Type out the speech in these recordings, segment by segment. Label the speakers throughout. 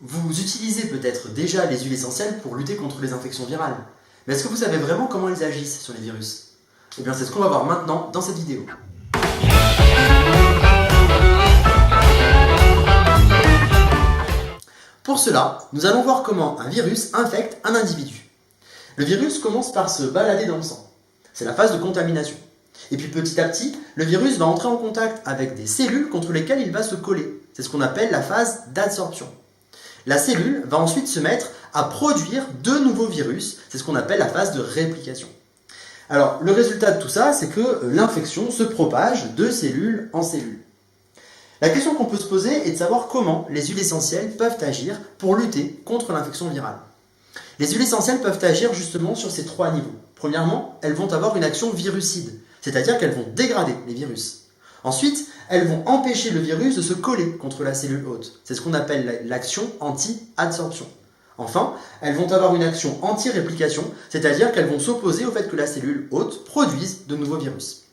Speaker 1: Vous utilisez peut-être déjà les huiles essentielles pour lutter contre les infections virales. Mais est-ce que vous savez vraiment comment elles agissent sur les virus? Eh bien, c'est ce qu'on va voir maintenant dans cette vidéo. Pour cela, nous allons voir comment un virus infecte un individu. Le virus commence par se balader dans le sang. C'est la phase de contamination. Et puis petit à petit, le virus va entrer en contact avec des cellules contre lesquelles il va se coller. C'est ce qu'on appelle la phase d'adsorption. La cellule va ensuite se mettre à produire de nouveaux virus. C'est ce qu'on appelle la phase de réplication. Alors, le résultat de tout ça, c'est que l'infection se propage de cellule en cellule. La question qu'on peut se poser est de savoir comment les huiles essentielles peuvent agir pour lutter contre l'infection virale. Les huiles essentielles peuvent agir justement sur ces trois niveaux. Premièrement, elles vont avoir une action virucide, c'est-à-dire qu'elles vont dégrader les virus. Ensuite, elles vont empêcher le virus de se coller contre la cellule hôte. C'est ce qu'on appelle l'action anti-adsorption. Enfin, elles vont avoir une action anti-réplication, c'est-à-dire qu'elles vont s'opposer au fait que la cellule hôte produise de nouveaux virus.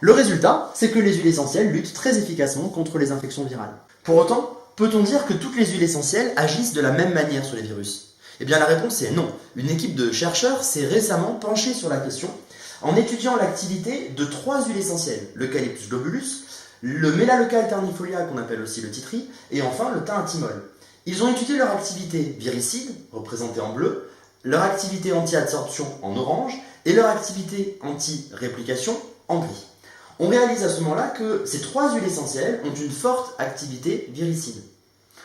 Speaker 1: Le résultat, c'est que les huiles essentielles luttent très efficacement contre les infections virales. Pour autant, peut-on dire que toutes les huiles essentielles agissent de la même manière sur les virus? Eh bien la réponse est non. Une équipe de chercheurs s'est récemment penchée sur la question en étudiant l'activité de trois huiles essentielles, l'Eucalyptus globulus, le Melaleuca alternifolia qu'on appelle aussi le titri, et enfin le thym athimol. Ils ont étudié leur activité viricide, représentée en bleu, leur activité anti-adsorption en orange, et leur activité anti-réplication en gris. On réalise à ce moment-là que ces trois huiles essentielles ont une forte activité viricide.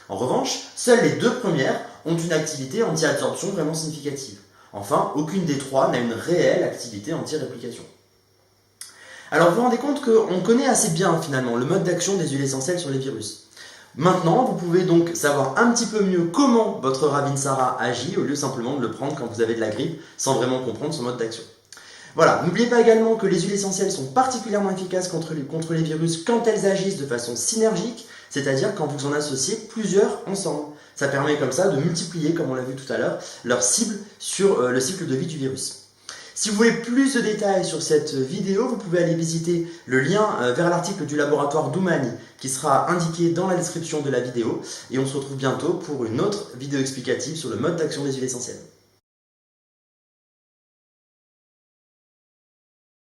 Speaker 1: En revanche, seules les deux premières ont une activité anti-adsorption vraiment significative. Enfin, aucune des trois n'a une réelle activité anti-réplication. Alors vous vous rendez compte qu'on connaît assez bien finalement le mode d'action des huiles essentielles sur les virus. Maintenant, vous pouvez donc savoir un petit peu mieux comment votre Ravinsara agit au lieu simplement de le prendre quand vous avez de la grippe sans vraiment comprendre son mode d'action. Voilà, n'oubliez pas également que les huiles essentielles sont particulièrement efficaces contre les virus quand elles agissent de façon synergique, c'est-à-dire quand vous en associez plusieurs ensemble. Ça permet comme ça de multiplier, comme on l'a vu tout à l'heure, leur cible sur le cycle de vie du virus. Si vous voulez plus de détails sur cette vidéo, vous pouvez aller visiter le lien vers l'article du laboratoire Doumani qui sera indiqué dans la description de la vidéo. Et on se retrouve bientôt pour une autre vidéo explicative sur le mode d'action des huiles essentielles.